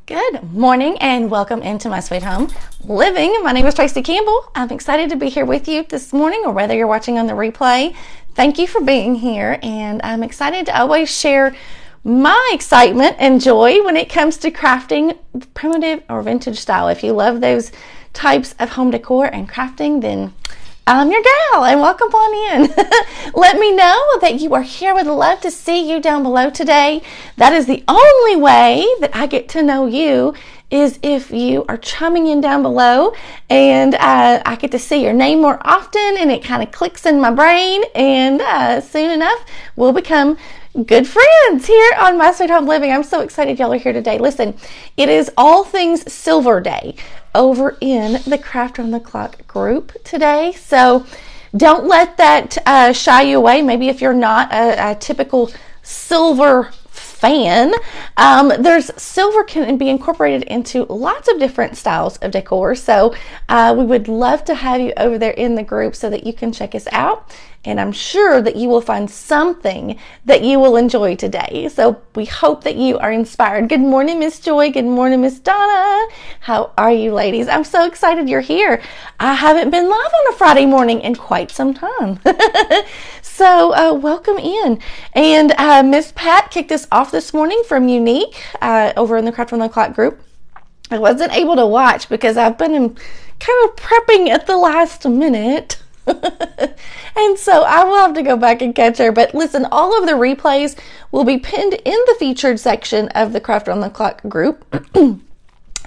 Good morning and welcome into My Sweet Home Living. My name is Tracy Campbell. I'm excited to be here with you this morning, or whether you're watching on the replay. Thank you for being here, and I'm excited to always share my excitement and joy when it comes to crafting primitive or vintage style. If you love those types of home decor and crafting, then I'm your gal, and welcome on in. Let me know that you are here. Would love to see you down below today. That is the only way that I get to know you, is if you are chiming in down below, and I get to see your name more often, and it kind of clicks in my brain, and soon enough we'll become good friends here on My Sweet Home Living. I'm so excited y'all are here today. Listen, it is All Things Silver Day over in the Craft on the Clock group today. So don't let that shy you away. Maybe if you're not a typical silver fan, there's silver can be incorporated into lots of different styles of decor. So we would love to have you over there in the group so that you can check us out. And I'm sure that you will find something that you will enjoy today. So we hope that you are inspired. Good morning, Miss Joy. Good morning, Miss Donna. How are you, ladies? I'm so excited you're here. I haven't been live on a Friday morning in quite some time. So welcome in. And Miss Pat kicked us off this morning from Unique over in the Craft on the Clock group. I wasn't able to watch because I've been kind of prepping at the last minute. And so I will have to go back and catch her. But listen, all of the replays will be pinned in the featured section of the Craft on the Clock group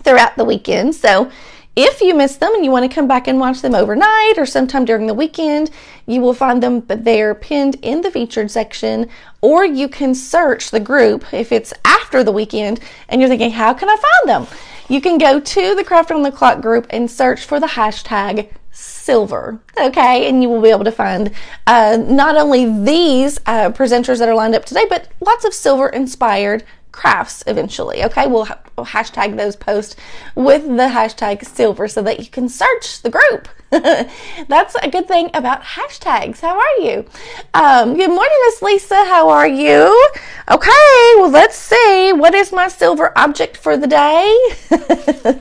throughout the weekend. So if you missed them and you want to come back and watch them overnight or sometime during the weekend, you will find them there pinned in the featured section, or you can search the group if it's after the weekend and you're thinking, how can I find them? You can go to the Craft on the Clock group and search for the hashtag silver, okay, and you will be able to find not only these presenters that are lined up today, but lots of silver inspired crafts eventually. Okay, we'll hashtag those posts with the hashtag silver so that you can search the group. That's a good thing about hashtags. How are you? Good morning, Miss Lisa. How are you? Okay, well, let's see. What is my silver object for the day?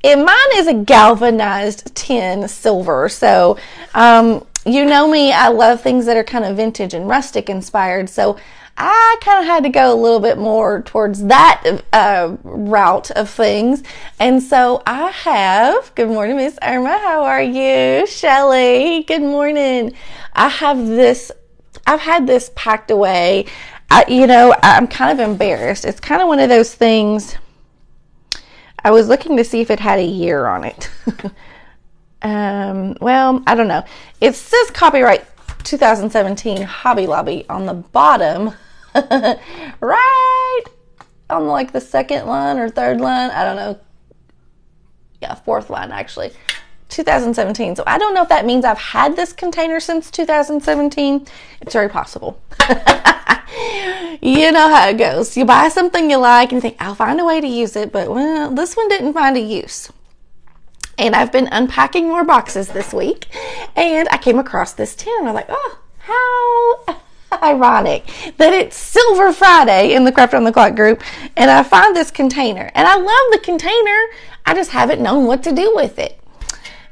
And mine is a galvanized tin silver. So, you know me, I love things that are kind of vintage and rustic inspired. So I kind of had to go a little bit more towards that route of things. And so I have, good morning, Miss Irma. How are you? Shelly, good morning. I've had this packed away. I'm kind of embarrassed. It's kind of one of those things. I was looking to see if it had a year on it. Well, I don't know. It says copyright 2017 Hobby Lobby on the bottom, right on like the second line or third line. I don't know. Yeah, fourth line actually. 2017. So I don't know if that means I've had this container since 2017. It's very possible. You know how it goes. You buy something you like and you think, I'll find a way to use it, but well, this one didn't find a use. And I've been unpacking more boxes this week, and I came across this tin. I'm like, oh, how ironic that it's Silver Friday in the Craft on the Clock group, and I find this container. And I love the container. I just haven't known what to do with it.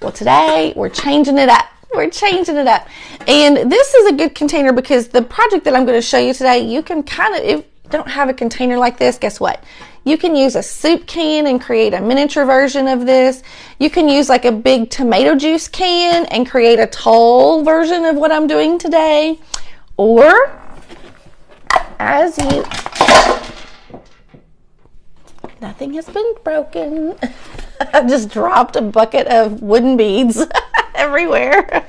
Well, today we're changing it up. We're changing it up. And this is a good container because the project that I'm going to show you today, you can kind of, if you don't have a container like this, guess what? You can use a soup can and create a miniature version of this. You can use like a big tomato juice can and create a tall version of what I'm doing today. Or, nothing has been broken. I just dropped a bucket of wooden beads everywhere.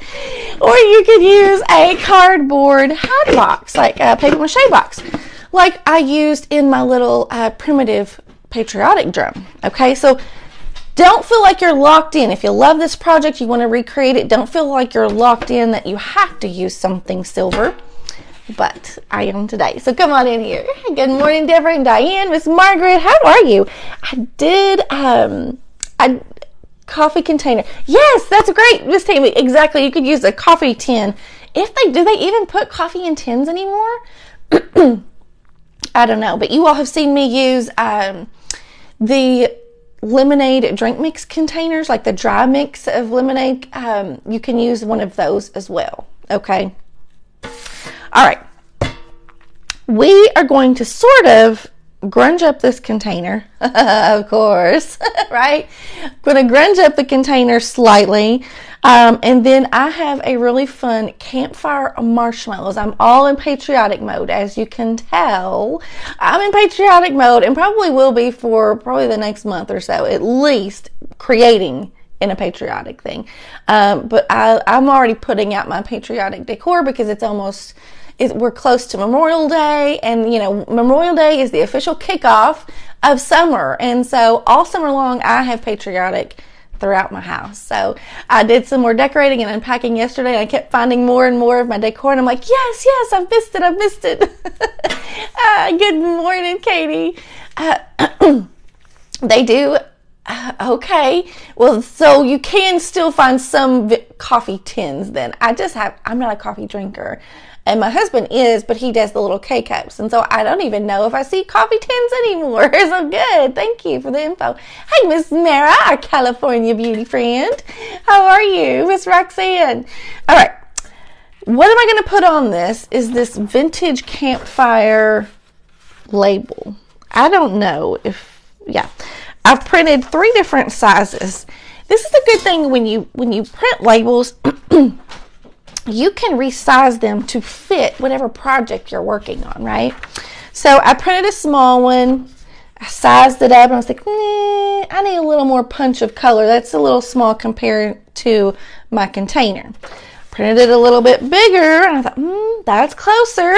Or you could use a cardboard hat box, like a paper mache box, like I used in my little primitive patriotic drum. Okay, so don't feel like you're locked in. If you love this project, you want to recreate it, don't feel like you're locked in that you have to use something silver. But I am today. So come on in here. Good morning, Deborah and Diane. Miss Margaret, how are you? I did a coffee container. Yes, that's great, Miss Tammy. Exactly. You could use a coffee tin. Do they even put coffee in tins anymore? I don't know. But you all have seen me use the lemonade drink mix containers, like the dry mix of lemonade, you can use one of those as well. Okay. All right. We are going to sort of grunge up this container, of course, right? I'm going to grunge up the container slightly. And then I have a really fun campfire marshmallows. I'm all in patriotic mode, as you can tell. I'm in patriotic mode and probably will be for probably the next month or so, at least creating in a patriotic thing. But I'm already putting out my patriotic decor because we're close to Memorial Day, and Memorial Day is the official kickoff of summer. And so all summer long, I have patriotic throughout my house. So I did some more decorating and unpacking yesterday, and I kept finding more and more of my decor, and I'm like, yes, I've missed it. Good morning, Katie. They do. Okay. Well, so you can still find some coffee tins then. I'm not a coffee drinker. And my husband is, but he does the little K-cups. And so I don't even know if I see coffee tins anymore. So good. Thank you for the info. Hey, Miss Mara, our California beauty friend. How are you, Miss Roxanne? All right. What am I going to put on this is this vintage campfire label. I don't know I've printed 3 different sizes. This is a good thing when you print labels. You can resize them to fit whatever project you're working on, right? So I printed a small one. I sized it up and I was like, I need a little more punch of color. That's a little small compared to my container. Printed it a little bit bigger and I thought, that's closer.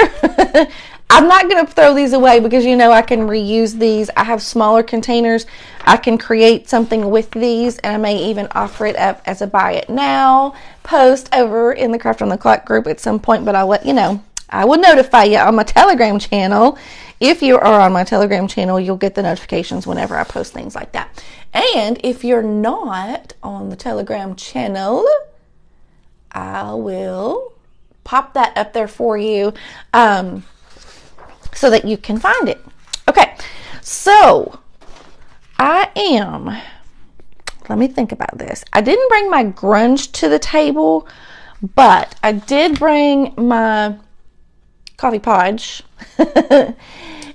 I'm not going to throw these away because I can reuse these. I have smaller containers. I can create something with these, and I may even offer it up as a buy it now post over in the Craft on the Clock group at some point, but I'll let you know. I will notify you on my Telegram channel. If you are on my Telegram channel, you'll get the notifications whenever I post things like that. And if you're not on the Telegram channel, I will pop that up there for you. So that you can find it. Okay, so let me think about this. I didn't bring my grunge to the table, but I did bring my coffee podge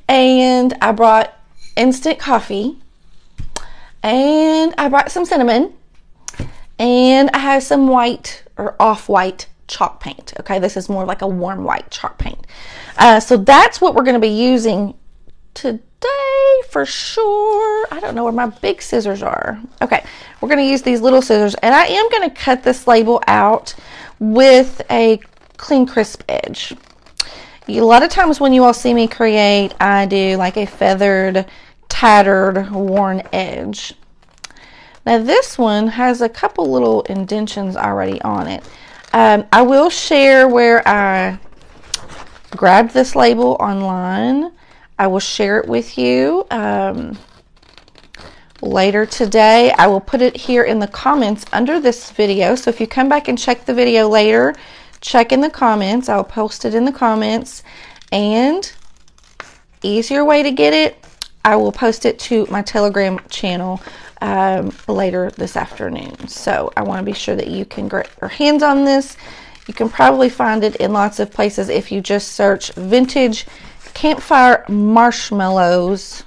and I brought instant coffee and I brought some cinnamon and I have some white or off-white chalk paint. Okay, this is more like a warm white chalk paint. So that's what we're going to be using today for sure. I don't know where my big scissors are. Okay, we're going to use these little scissors, and I am going to cut this label out with a clean, crisp edge. A lot of times when you all see me create, I do like a feathered, tattered, worn edge. Now this one has a couple little indentions already on it. I will share where I grabbed this label online. I will share it with you later today. I will put it here in the comments under this video. So if you come back and check the video later, check in the comments. I'll post it in the comments. And easier way to get it, I will post it to my Telegram channel later this afternoon. So I want to be sure that you can get your hands on this. You can probably find it in lots of places. If you just search vintage campfire marshmallows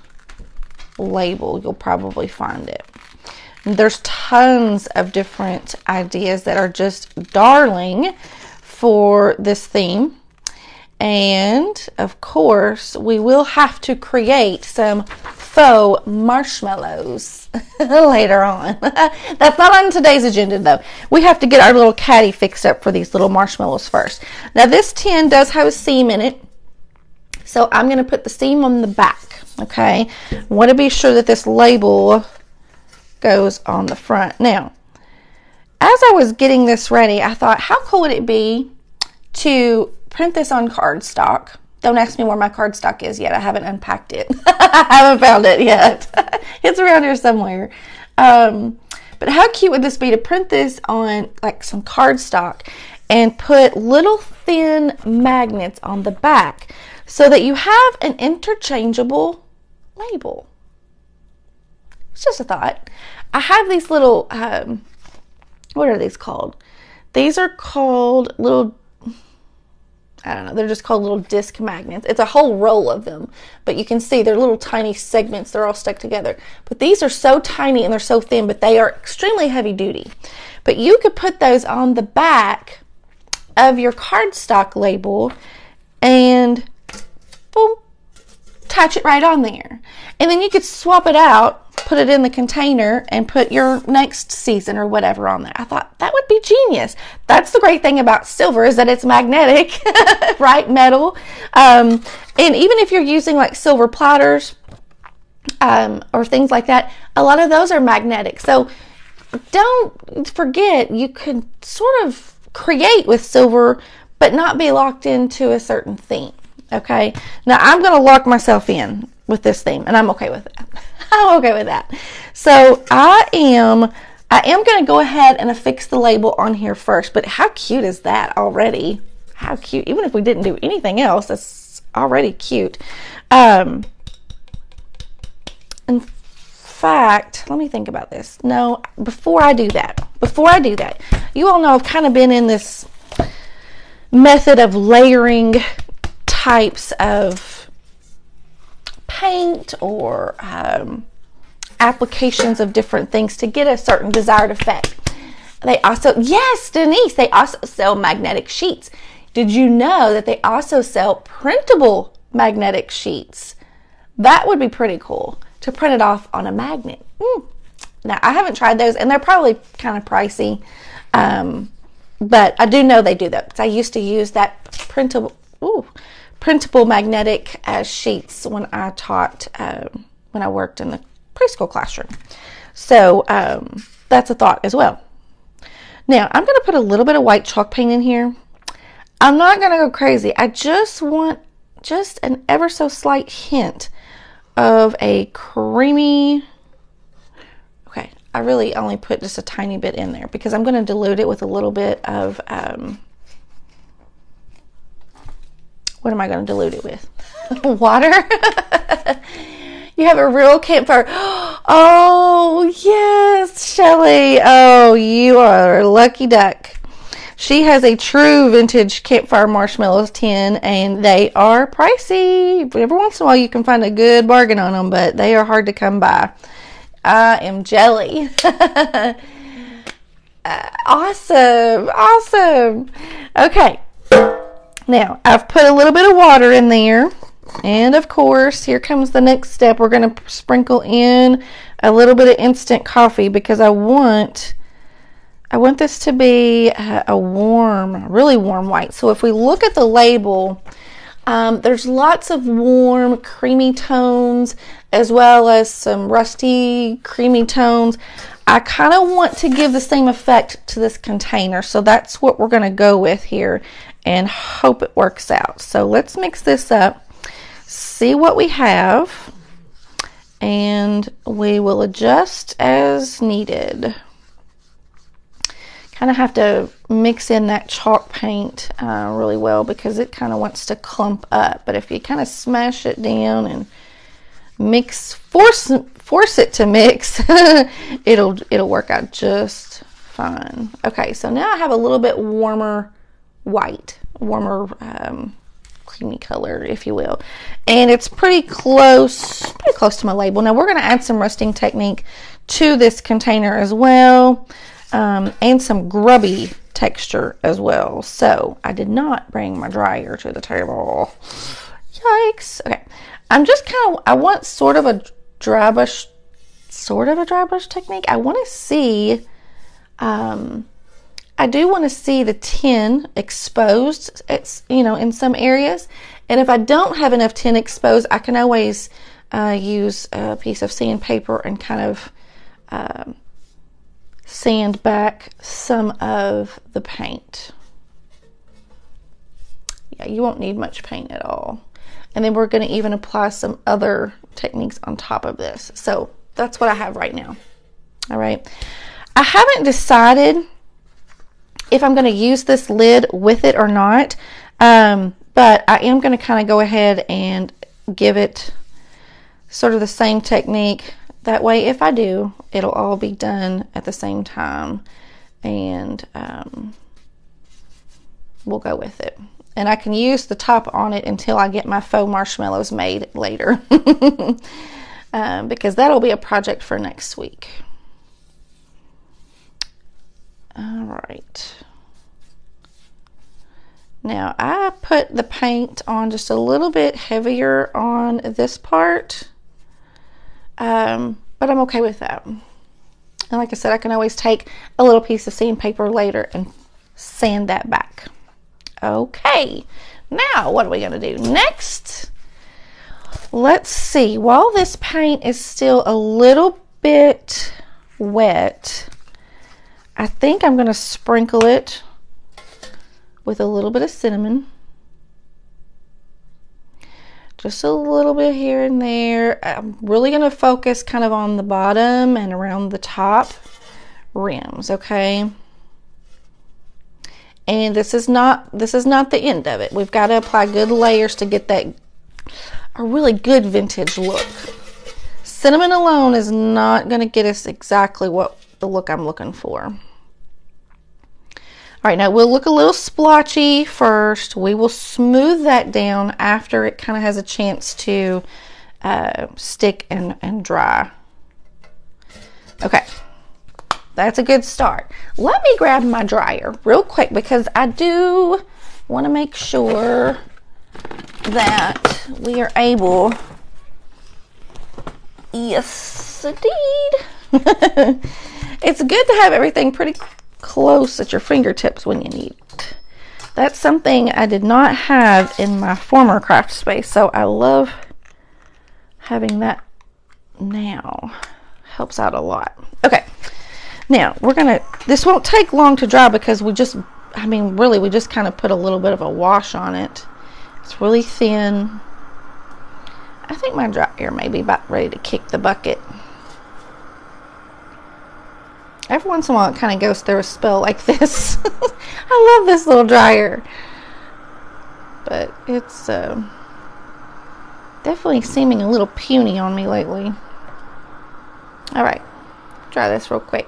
label, you'll probably find it. And there's tons of different ideas that are just darling for this theme. And of course, we will have to create some faux marshmallows later on. That's not on today's agenda though. We have to get our little caddy fixed up for these little marshmallows first. Now this tin does have a seam in it, so I'm going to put the seam on the back. Okay, I want to be sure that this label goes on the front. Now, as I was getting this ready, I thought, how cool would it be to print this on cardstock? Don't ask me where my cardstock is yet. I haven't unpacked it. I haven't found it yet. It's around here somewhere. But how cute would this be to print this on like some cardstock and put little thin magnets on the back so that you have an interchangeable label. It's just a thought. I have these little, what are these called? These are called little, I don't know, they're just called little disc magnets. It's a whole roll of them, but you can see they're little tiny segments. They're all stuck together. But these are so tiny and they're so thin, but they are extremely heavy duty. But you could put those on the back of your cardstock label and boom, attach it right on there. And then you could swap it out, put it in the container, and put your next season or whatever on there. I thought that would be genius. That's the great thing about silver, is that it's magnetic, right? Metal. And even if you're using like silver platters or things like that, a lot of those are magnetic. So don't forget, you can sort of create with silver, but not be locked into a certain theme. Okay. Now I'm going to lock myself in with this theme, and I'm okay with that. I'm okay with that. So I am going to go ahead and affix the label on here first, but how cute is that already? How cute. Even if we didn't do anything else, that's already cute. In fact, let me think about this. No, before I do that, you all know I've kind of been in this method of layering types of paint or applications of different things to get a certain desired effect. They also, yes, Denise, they also sell magnetic sheets. Did you know that they also sell printable magnetic sheets? That would be pretty cool, to print it off on a magnet. Now, I haven't tried those, and they're probably kind of pricey, but I do know they do that, because I used to use that printable magnetic sheets when I taught, when I worked in the preschool classroom. So that's a thought as well. Now, I'm going to put a little bit of white chalk paint in here. I'm not going to go crazy. I just want just an ever so slight hint of a creamy, okay, I really only put just a tiny bit in there because I'm going to dilute it with a little bit of, what am I going to dilute it with? Water? You have a real campfire. Oh, yes, Shelly. Oh, you are a lucky duck. She has a true vintage campfire marshmallows tin, and they are pricey. Every once in a while you can find a good bargain on them, but they are hard to come by. I am jelly. Awesome. Okay. Now, I've put a little bit of water in there. And of course, here comes the next step. We're going to sprinkle in a little bit of instant coffee because I want this to be a warm, really warm white. So if we look at the label, there's lots of warm, creamy tones as well as some rusty, creamy tones. I kind of want to give the same effect to this container. So that's what we're going to go with here and hope it works out. So let's mix this up, see what we have, and we will adjust as needed. Kind of have to mix in that chalk paint really well because it kind of wants to clump up. But if you kind of smash it down and mix, force it to mix, it'll work out just fine. Okay, so now I have a little bit warmer white, warmer creamy color, if you will, and it's pretty close to my label. Now we're going to add some rusting technique to this container as well. And some grubby texture as well. So I did not bring my dryer to the table. Yikes. Okay. I'm just I want sort of a dry brush technique. I want to see, I do want to see the tin exposed. It's, in some areas. And if I don't have enough tin exposed, I can always use a piece of sandpaper and kind of, sand back some of the paint. Yeah, you won't need much paint at all. And then we're going to even apply some other techniques on top of this. So that's what I have right now. All right. I haven't decided if I'm going to use this lid with it or not. But I am going to kind of go ahead and give it sort of the same technique That way, if I do, it'll all be done at the same time, and we'll go with it. And I can use the top on it until I get my faux marshmallows made later, because that'll be a project for next week. All right. Now, I put the paint on just a little bit heavier on this part, but I'm okay with that. And like I said, I can always take a little piece of sandpaper later and sand that back. Okay, now what are we going to do next? Let's see. While this paint is still a little bit wet, I think I'm going to sprinkle it with a little bit of cinnamon. Just a little bit here and there. I'm really going to focus kind of on the bottom and around the top rims, okay? And this is not the end of it. We've got to apply good layers to get that a really good vintage look. Cinnamon alone is not going to get us exactly what the look I'm looking for. All right, now we'll look a little splotchy first. We will smooth that down after it kind of has a chance to stick and dry. Okay, that's a good start. Let me grab my dryer real quick because I do want to make sure that we are able, yes indeed. It's good to have everything pretty close at your fingertips when you need it. That's something I did not have in my former craft space, so I love having that now. Helps out a lot. Okay, now this won't take long to dry because we just kind of put a little bit of a wash on it. It's really thin. I think my dryer may be about ready to kick the bucket. Every once in a while it kind of goes through a spell like this. I love this little dryer. But it's definitely seeming a little puny on me lately. Alright, try this real quick.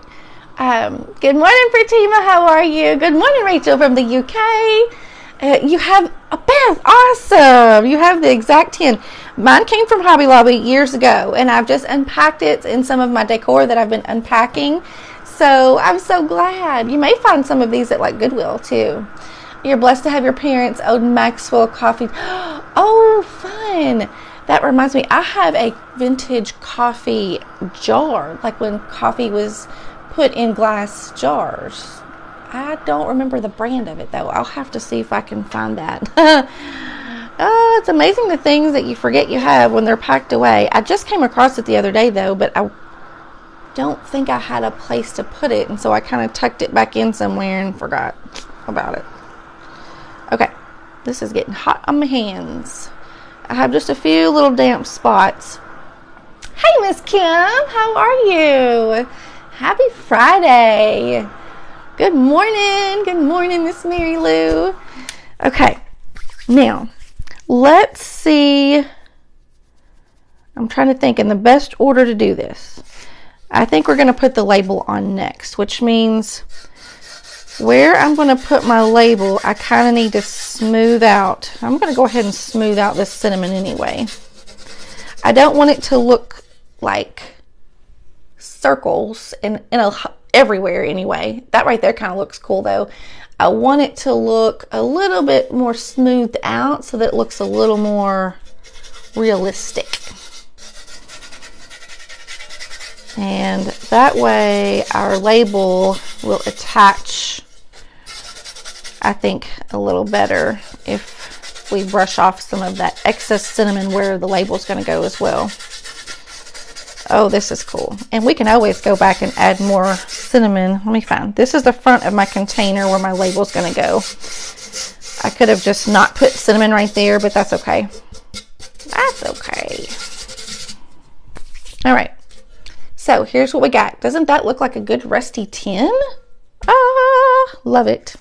Good morning, Fatima. How are you? Good morning, Rachel from the UK. You have a Beth. Awesome. You have the exact 10. Mine came from Hobby Lobby years ago, and I've just unpacked it in some of my decor that I've been unpacking. So I'm so glad. You may find some of these at like Goodwill too. You're blessed to have your parents own Maxwell coffee. Oh, fun. That reminds me, I have a vintage coffee jar, like when coffee was put in glass jars. I don't remember the brand of it though. I'll have to see if I can find that. Oh, it's amazing the things that you forget you have when they're packed away. I just came across it the other day though, but I don't think I had a place to put it, and so I kind of tucked it back in somewhere and forgot about it. Okay, this is getting hot on my hands. I have just a few little damp spots. Hey, Miss Kim, how are you? Happy Friday. Good morning, Miss Mary Lou. Okay, now let's see. I'm trying to think in the best order to do this. I think we're going to put the label on next, which means where I'm going to put my label, I kind of need to smooth out. I'm going to go ahead and smooth out this cinnamon anyway. I don't want it to look like circles everywhere anyway. That right there kind of looks cool though. I want it to look a little bit more smoothed out so that it looks a little more realistic. And that way our label will attach, I think, a little better if we brush off some of that excess cinnamon where the label is going to go as well. Oh, this is cool. And we can always go back and add more cinnamon. Let me find. This is the front of my container where my label is going to go. I could have just not put cinnamon right there, but that's okay. That's okay. All right. So here's what we got. Doesn't that look like a good rusty tin? Ah, love it.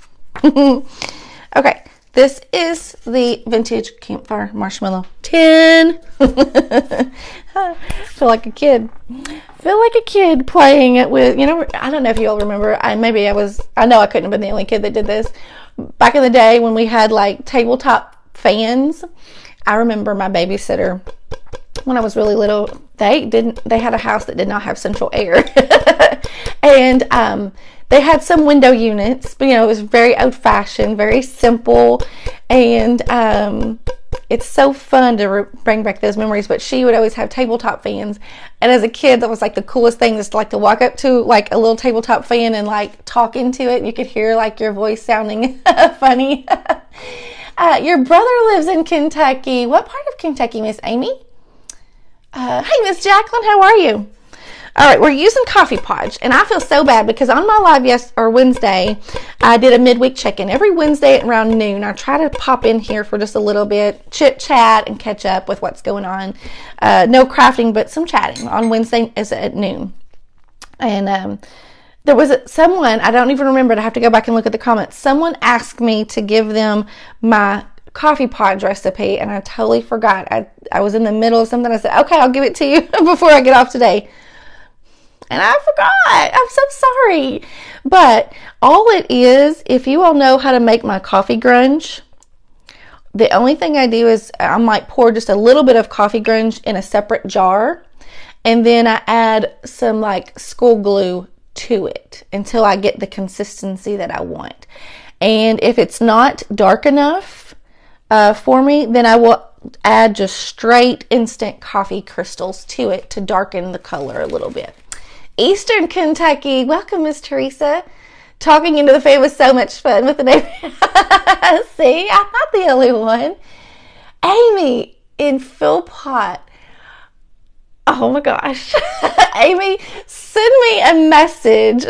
Okay, this is the vintage campfire marshmallow tin. I feel like a kid. feel like a kid playing it with, I don't know if you all remember, I know I couldn't have been the only kid that did this. Back in the day when we had like tabletop fans, I remember my babysitter, when I was really little, they had a house that did not have central air. And they had some window units, but it was very old fashioned, very simple. And it's so fun to bring back those memories. But she would always have tabletop fans. And as a kid, that was like the coolest thing, just like to walk up to like a little tabletop fan and like talk into it. And you could hear like your voice sounding funny. Your brother lives in Kentucky. What part of Kentucky, Miss Amy? Hey, Miss Jacqueline, how are you? All right, we're using Coffee Podge, and I feel so bad because on my live Wednesday, I did a midweek check-in. Every Wednesday at around noon, I try to pop in here for just a little bit, chit-chat, and catch up with what's going on. No crafting, but some chatting on Wednesday is at noon. And there was someone, I don't even remember, I have to go back and look at the comments. Someone asked me to give them my Coffee Podge recipe, and I totally forgot. I was in the middle of something. I said, okay, I'll give it to you before I get off today. And I forgot. I'm so sorry. But all it is, if you all know how to make my coffee grunge, the only thing I do is I might pour just a little bit of coffee grunge in a separate jar. And then I add some like school glue to it until I get the consistency that I want. And if it's not dark enough for me, then I will add just straight instant coffee crystals to it to darken the color a little bit. Eastern Kentucky, welcome, Miss Teresa. Talking into the fan was so much fun with the name. See, I'm not the only one. Amy in Philpott. Oh my gosh. Amy, send me a message.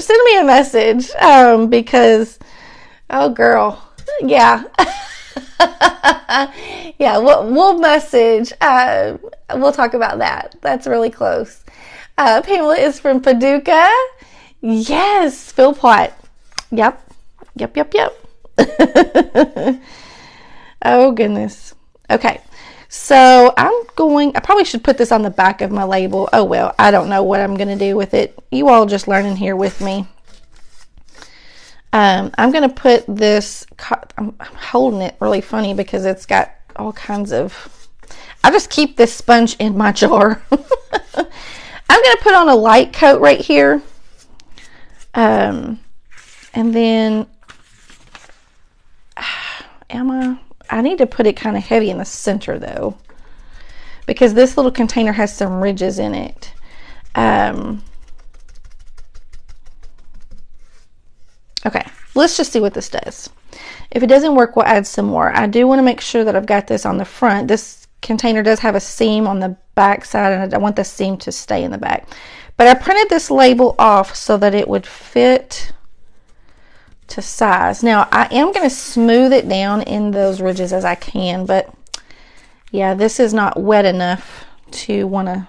Because, oh girl, yeah. Yeah, we'll message. We'll talk about that. That's really close. Pamela is from Paducah. Yes, Philpott. Yep. Oh, goodness. Okay. So I probably should put this on the back of my label. Oh, well, I don't know what I'm going to do with it. You all just learning here with me. I'm going to put this, I'm holding it really funny because it's got all kinds of, I just keep this sponge in my jar. I'm going to put on a light coat right here. And then, I need to put it kind of heavy in the center though, because this little container has some ridges in it. Okay, let's just see what this does. If it doesn't work, we'll add some more. I do want to make sure that I've got this on the front. This container does have a seam on the back side, and I want the seam to stay in the back. But I printed this label off so that it would fit to size. Now, I am going to smooth it down in those ridges as I can, but yeah, this is not wet enough to want to,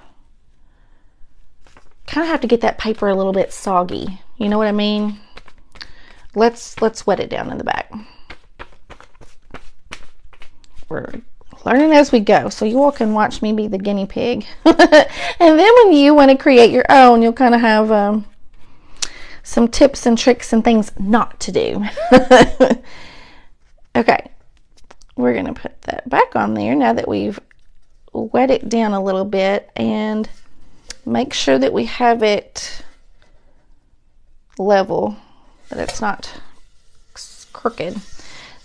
kind of have to get that paper a little bit soggy. You know what I mean? Let's wet it down in the back. We're learning as we go, so you all can watch me be the guinea pig. And then when you want to create your own, you'll kind of have some tips and tricks and things not to do. Okay, we're going to put that back on there now that we've wet it down a little bit, and make sure that we have it level, that it's not crooked.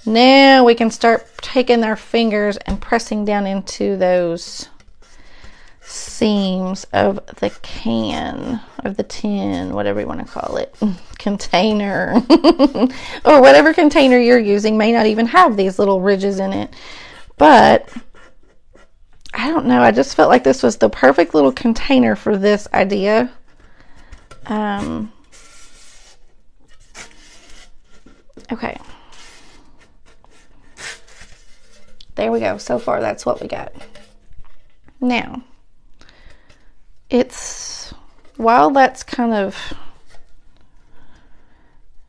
Now we can start taking our fingers and pressing down into those seams of the can, of the tin, whatever you want to call it, container, or whatever container you're using may not even have these little ridges in it. But I don't know, I just felt like this was the perfect little container for this idea. Okay. There we go. So far, that's what we got. Now, while that's kind of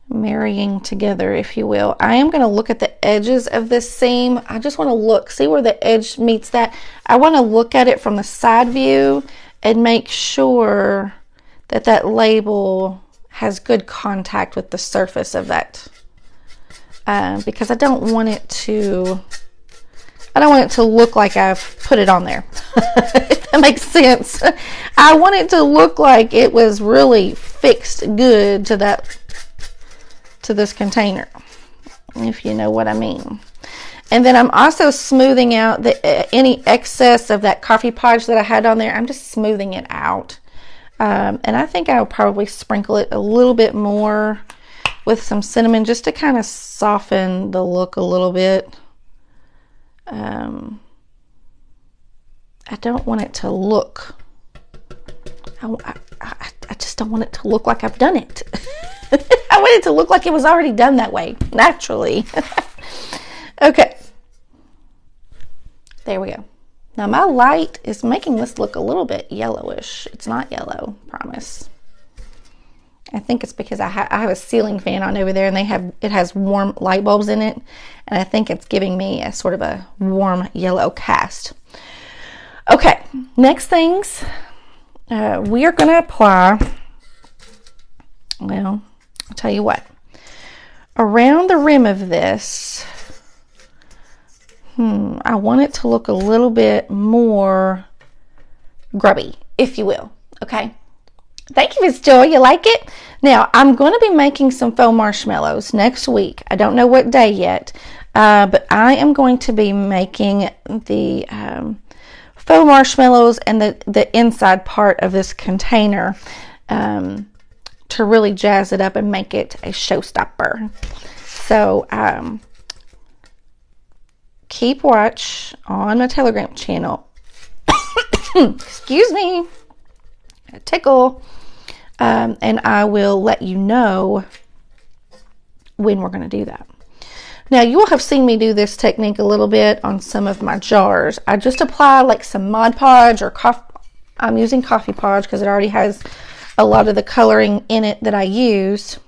marrying together, if you will, I am going to look at the edges of this seam. I just want to see where the edge meets that. I want to look at it from the side view and make sure that label has good contact with the surface of that, because I don't want it to look like I've put it on there. If that makes sense. I want it to look like it was really fixed good to this container, if you know what I mean. And then I'm also smoothing out any excess of that coffee podge that I had on there. I'm just smoothing it out. And I think I'll probably sprinkle it a little bit more with some cinnamon just to kind of soften the look a little bit. I don't want it to look, I just don't want it to look like I've done it. I want it to look like it was already done that way, naturally. Okay. There we go. Now my light is making this look a little bit yellowish. It's not yellow, promise. I think it's because I have a ceiling fan on over there, and it has warm light bulbs in it, and I think it's giving me a sort of a warm yellow cast. Okay, next things we are going to apply. Well, I'll tell you what. Around the rim of this, I want it to look a little bit more grubby, if you will. Okay. Thank you, Miss Joy. You like it? Now, I'm going to be making some faux marshmallows next week. I don't know what day yet, but I am going to be making the faux marshmallows and the inside part of this container to really jazz it up and make it a showstopper. So, keep watch on my Telegram channel. Excuse me. A tickle. And I will let you know when we're going to do that. Now, you will have seen me do this technique a little bit on some of my jars. I just apply like some Mod Podge or I'm using Coffee Podge because it already has a lot of the coloring in it that I use.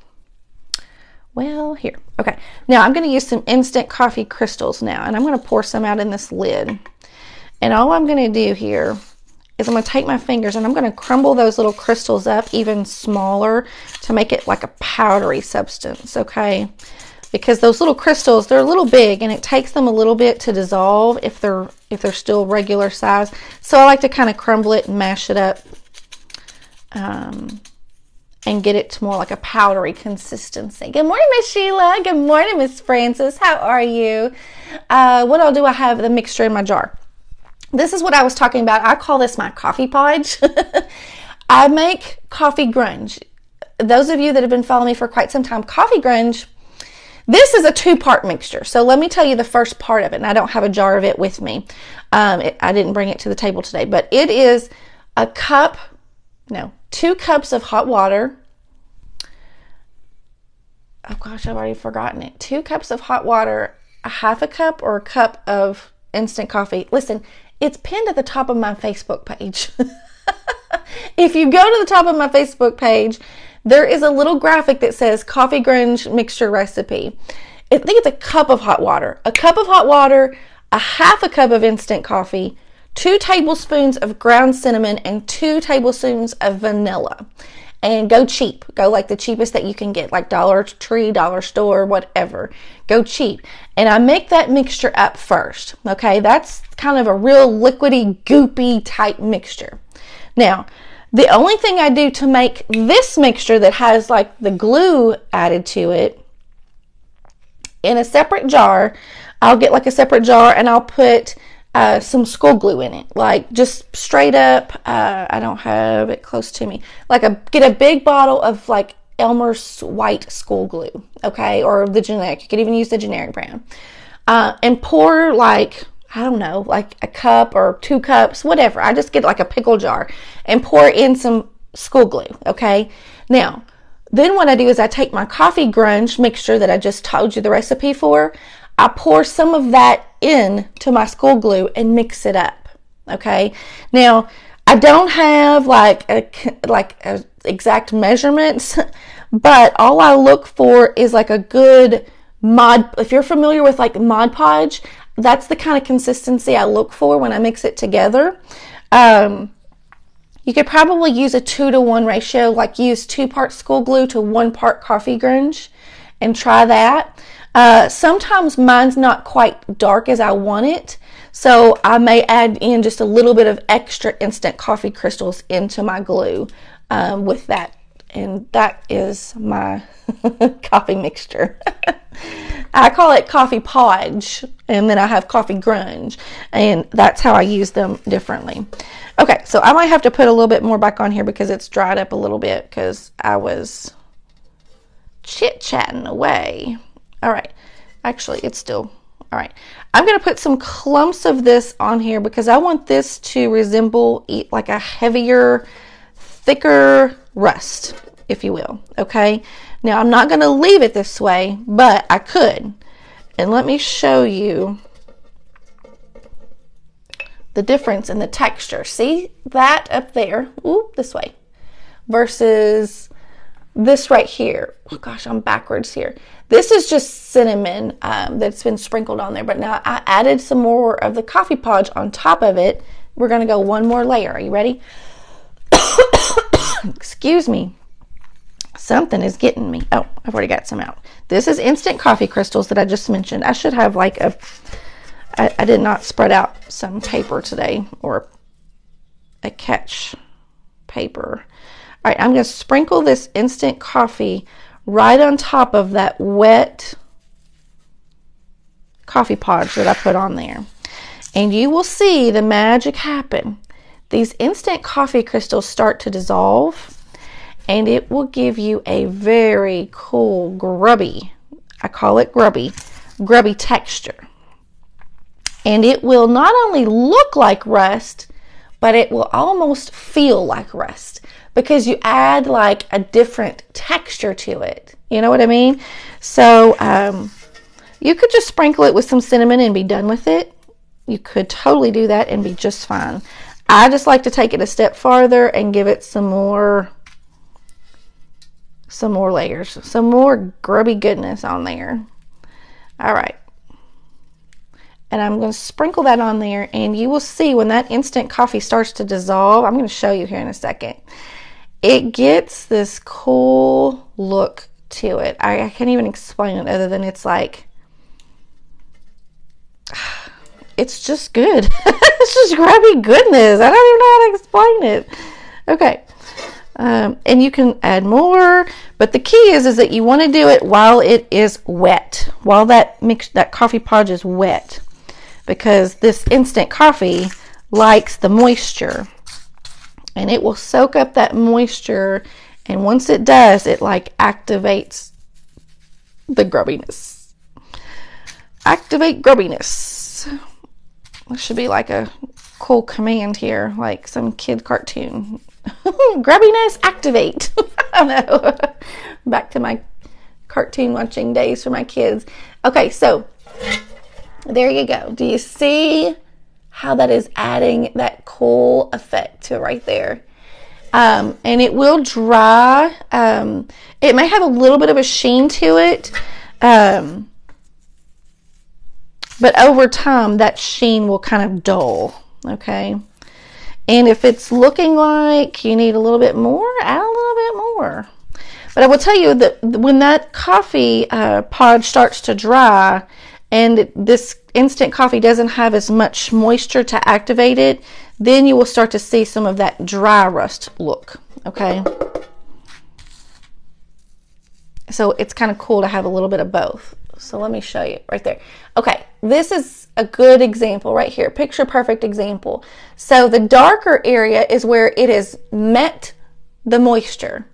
Well, here. Okay. Now, I'm going to use some instant coffee crystals now, and I'm going to pour some out in this lid. And all I'm going to do here is I'm going to take my fingers and I'm going to crumble those little crystals up even smaller to make it like a powdery substance, okay? Because those little crystals, they're a little big and it takes them a little bit to dissolve if they're still regular size. So I like to kind of crumble it and mash it up and get it to more like a powdery consistency. Good morning, Miss Sheila. Good morning, Miss Francis. How are you? What I'll do, I have the mixture in my jar. This is what I was talking about. I call this my coffee podge. I make coffee grunge. Those of you that have been following me for quite some time, coffee grunge, this is a 2-part mixture. So let me tell you the first part of it, and I don't have a jar of it with me. I didn't bring it to the table today, but it is 2 cups of hot water. Oh gosh, I've already forgotten it. 2 cups of hot water, a half a cup or a cup of instant coffee. Listen, it's pinned at the top of my Facebook page. If you go to the top of my Facebook page, there is a little graphic that says coffee grunge mixture recipe. I think it's a cup of hot water. A cup of hot water, a half a cup of instant coffee, 2 tablespoons of ground cinnamon, and 2 tablespoons of vanilla. And go cheap. Go like the cheapest that you can get, like Dollar Tree, Dollar Store, whatever. Go cheap. And I make that mixture up first. Okay, that's kind of a real liquidy, goopy type mixture. Now, the only thing I do to make this mixture that has like the glue added to it, in a separate jar, I'll get like a separate jar and I'll put some school glue in it, like just straight up. I don't have it close to me. Get a big bottle of like Elmer's white school glue, okay, or the generic. You could even use the generic brand, and pour like, I don't know, like a cup or 2 cups, whatever. I just get like a pickle jar and pour in some school glue, okay. Now, then what I do is I take my coffee grunge mixture that I just told you the recipe for. I pour some of that in to my school glue and mix it up, okay? Now, I don't have like a exact measurements, but all I look for is like a good if you're familiar with like Mod Podge, that's the kind of consistency I look for when I mix it together. You could probably use a 2-to-1 ratio, like use 2 parts school glue to 1 part coffee grunge, and try that. Sometimes mine's not quite dark as I want it, so I may add in just a little bit of extra instant coffee crystals into my glue with that. And that is my coffee mixture. I call it coffee podge, and then I have coffee grunge, and that's how I use them differently. Okay, so I might have to put a little bit more back on here because it's dried up a little bit because I was chit-chatting away. All right, actually it's still, all right. I'm going to put some clumps of this on here because I want this to resemble like a heavier, thicker rust, if you will, okay? Now, I'm not going to leave it this way, but I could. And let me show you the difference in the texture. See that up there? Ooh, this way. Versus this right here. Oh gosh, I'm backwards here. This is just cinnamon that's been sprinkled on there. But now I added some more of the coffee podge on top of it. We're going to go one more layer. Are you ready? Excuse me. Something is getting me. Oh, I've already got some out. This is instant coffee crystals that I just mentioned. I should have like I did not spread out some paper today, or a catch paper. All right, I'm going to sprinkle this instant coffee right on top of that wet coffee podge that I put on there. And you will see the magic happen. These instant coffee crystals start to dissolve, and it will give you a very cool grubby, I call it grubby texture. And it will not only look like rust, but it will almost feel like rust because you add like a different texture to it. You know what I mean? So you could just sprinkle it with some cinnamon and be done with it. You could totally do that and be just fine. I just like to take it a step farther and give it some more layers, some more grubby goodness on there. All right. And I'm going to sprinkle that on there, and you will see when that instant coffee starts to dissolve, I'm going to show you here in a second, it gets this cool look to it. I can't even explain it other than it's like, it's just good. It's just grubby goodness. I don't even know how to explain it. Okay. And you can add more, but the key is that you want to do it while it is wet, while that coffee podge is wet, because this instant coffee likes the moisture, and it will soak up that moisture, and once it does, it like activates the grubbiness. Activate grubbiness. This should be like a cool command here, like some kid cartoon. Grubbiness, activate. I know. Back to my cartoon watching days for my kids. Okay, so there you go. Do you see how that is adding that cool effect to right there? And it will dry. It may have a little bit of a sheen to it. But over time, that sheen will kind of dull. Okay. And if it's looking like you need a little bit more, add a little bit more. But I will tell you that when that coffee pod starts to dry and this instant coffee doesn't have as much moisture to activate it, then you will start to see some of that dry rust look, okay? So it's kind of cool to have a little bit of both. So let me show you right there. Okay, this is a good example right here. Picture perfect example. So the darker area is where it has met the moisture.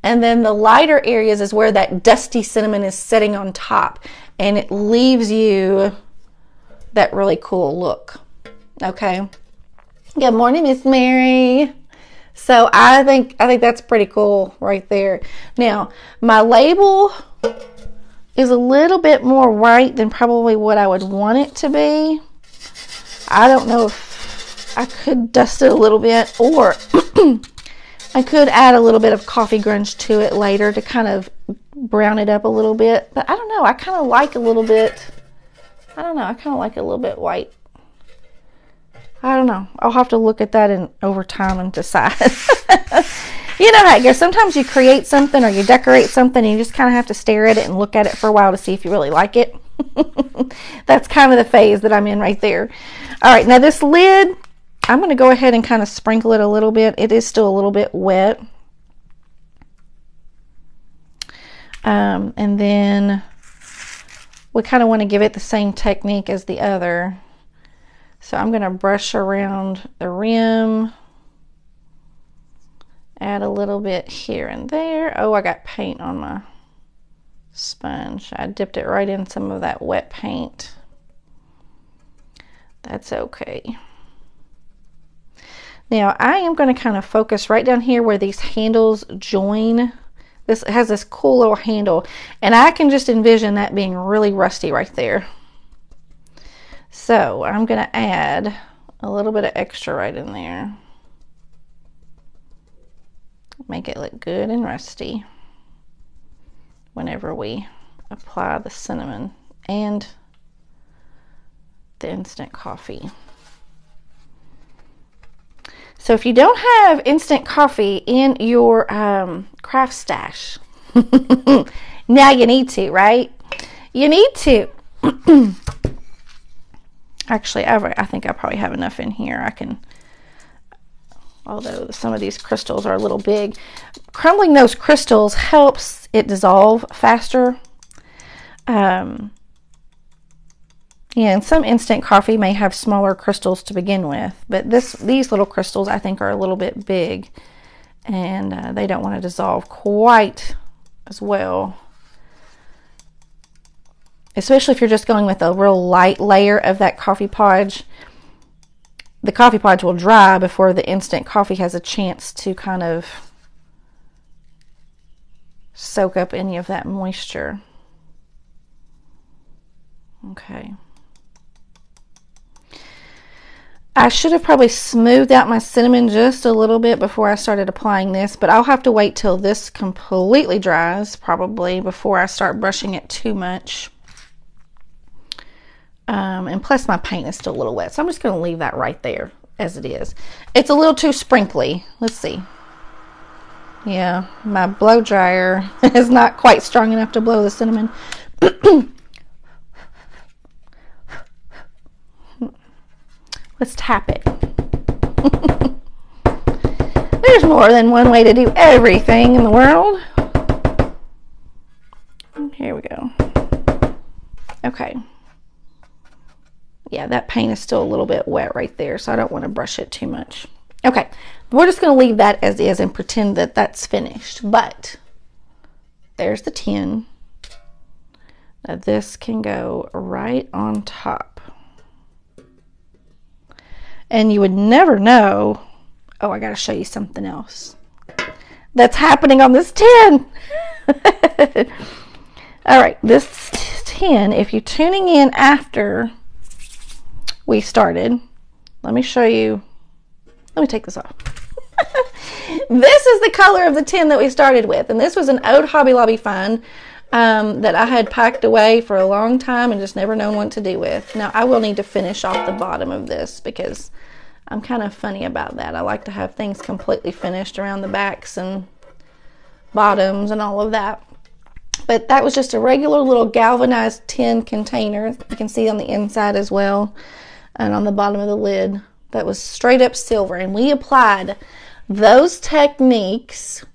And then the lighter areas is where that dusty cinnamon is sitting on top. And it leaves you that really cool look. Okay. Good morning, Miss Mary. So I think that's pretty cool right there. Now, my label is a little bit more white than probably what I would want it to be. I don't know if I could dust it a little bit, or I could add a little bit of coffee grunge to it later to kind of brown it up a little bit. But I don't know. I kind of like a little bit, I don't know. I kind of like it a little bit white. I don't know. I'll have to look at that over time and decide. You know how it goes. Sometimes you create something or you decorate something and you just kind of have to stare at it and look at it for a while to see if you really like it. That's kind of the phase that I'm in right there. All right, now this lid, I'm going to go ahead and kind of sprinkle it a little bit. It is still a little bit wet. And then we kind of want to give it the same technique as the other. So I'm going to brush around the rim. Add a little bit here and there. Oh, I got paint on my sponge. I dipped it right in some of that wet paint. That's okay. Now I am going to kind of focus right down here where these handles join. This has this cool little handle, and I can just envision that being really rusty right there. So I'm going to add a little bit of extra right in there. Make it look good and rusty whenever we apply the cinnamon and the instant coffee. So if you don't have instant coffee in your craft stash, now you need to, right? You need to. Actually, I think I probably have enough in here. I can, although some of these crystals are a little big. Crumbling those crystals helps it dissolve faster. Yeah, and some instant coffee may have smaller crystals to begin with, but these little crystals I think are a little bit big, and they don't want to dissolve quite as well. Especially if you're just going with a real light layer of that coffee podge. The coffee podge will dry before the instant coffee has a chance to kind of soak up any of that moisture. Okay. I should have probably smoothed out my cinnamon just a little bit before I started applying this, but I'll have to wait till this completely dries probably before I start brushing it too much. And plus my paint is still a little wet, so I'm just going to leave that right there as it is. It's a little too sprinkly. Let's see. Yeah, my blow dryer is not quite strong enough to blow the cinnamon. Let's tap it. There's more than one way to do everything in the world. Here we go. Okay. Yeah, that paint is still a little bit wet right there, so I don't want to brush it too much. Okay, we're just going to leave that as is and pretend that that's finished. But there's the tin. Now this can go right on top. And you would never know. Oh, I got to show you something else that's happening on this tin. All right, this tin, if you're tuning in after we started, let me show you. Let me take this off. This is the color of the tin that we started with, and this was an old Hobby Lobby find that I had packed away for a long time and just never known what to do with. Now I will need to finish off the bottom of this because I'm kind of funny about that. I like to have things completely finished around the backs and bottoms and all of that. But that was just a regular little galvanized tin container. You can see on the inside as well and on the bottom of the lid. That was straight up silver, and we applied those techniques,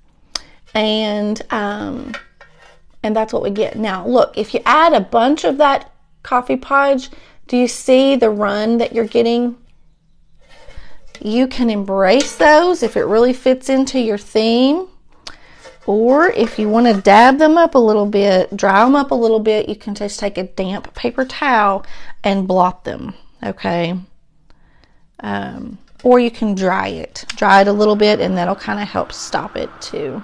and that's what we get. Now look, if you add a bunch of that coffee podge, do you see the run that you're getting? You can embrace those if it really fits into your theme, or if you want to dab them up a little bit, dry them up a little bit, you can just take a damp paper towel and blot them, okay? Or you can dry it a little bit, and that'll kind of help stop it too.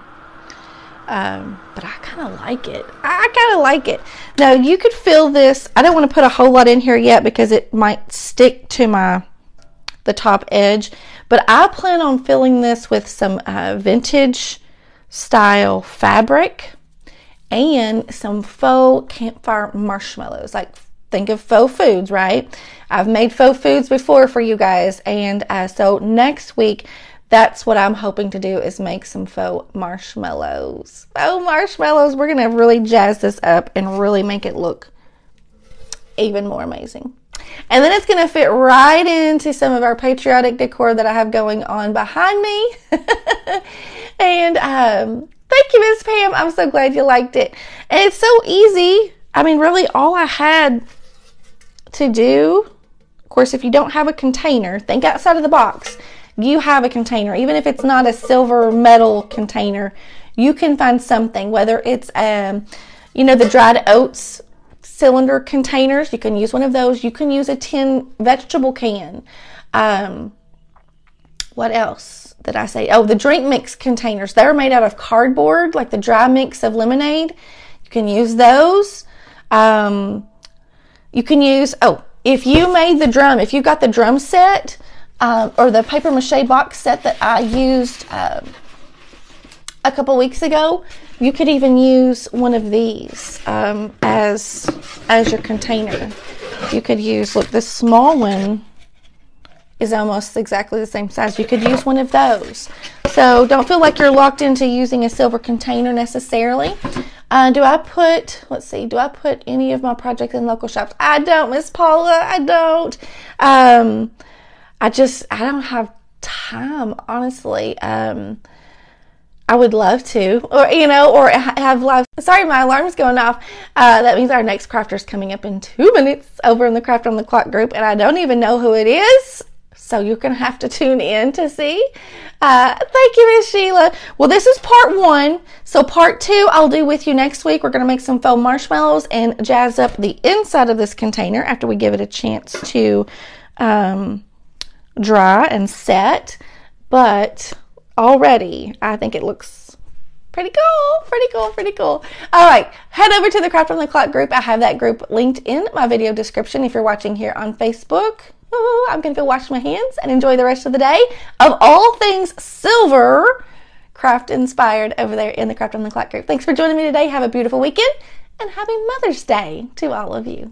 But I kind of like it. I kind of like it. Now you could fill this. I don't want to put a whole lot in here yet because it might stick to the top edge, but I plan on filling this with some vintage style fabric and some faux campfire marshmallows, like think of faux foods, right? I've made faux foods before for you guys, and so next week, that's what I'm hoping to do, is make some faux marshmallows. Faux marshmallows. We're going to really jazz this up and really make it look even more amazing. And then it's going to fit right into some of our patriotic decor that I have going on behind me. And thank you, Miss Pam. I'm so glad you liked it. And it's so easy. I mean, really, all I had to do, of course, if you don't have a container, think outside of the box. You have a container. Even if it's not a silver metal container, you can find something, whether it's, the dried oats cylinder containers. You can use one of those. You can use a tin vegetable can. What else did I say? Oh, the drink mix containers. They're made out of cardboard, like the dry mix of lemonade. You can use those. You can use, if you made the drum, if you got the drum set, or the paper mache box set that I used a couple weeks ago, you could even use one of these as your container. You could use, look, this small one is almost exactly the same size. You could use one of those. So don't feel like you're locked into using a silver container necessarily. Do I put any of my projects in local shops? I don't, Miss Paula, I don't. I don't have time, honestly. I would love to, or have live. Sorry, my alarm's going off. That means our next crafter's coming up in 2 minutes over in the Craft on the Clock group, and I don't even know who it is. So you're going to have to tune in to see. Thank you, Miss Sheila. Well, this is part 1. So part 2 I'll do with you next week. We're going to make some faux marshmallows and jazz up the inside of this container after we give it a chance to dry and set. But already, I think it looks pretty cool. All right, head over to the Craft on the Clock group. I have that group linked in my video description if you're watching here on Facebook. Ooh, I'm going to go wash my hands and enjoy the rest of the day of all things silver craft inspired over there in the Craft on the Clock group. Thanks for joining me today. Have a beautiful weekend and happy Mother's Day to all of you.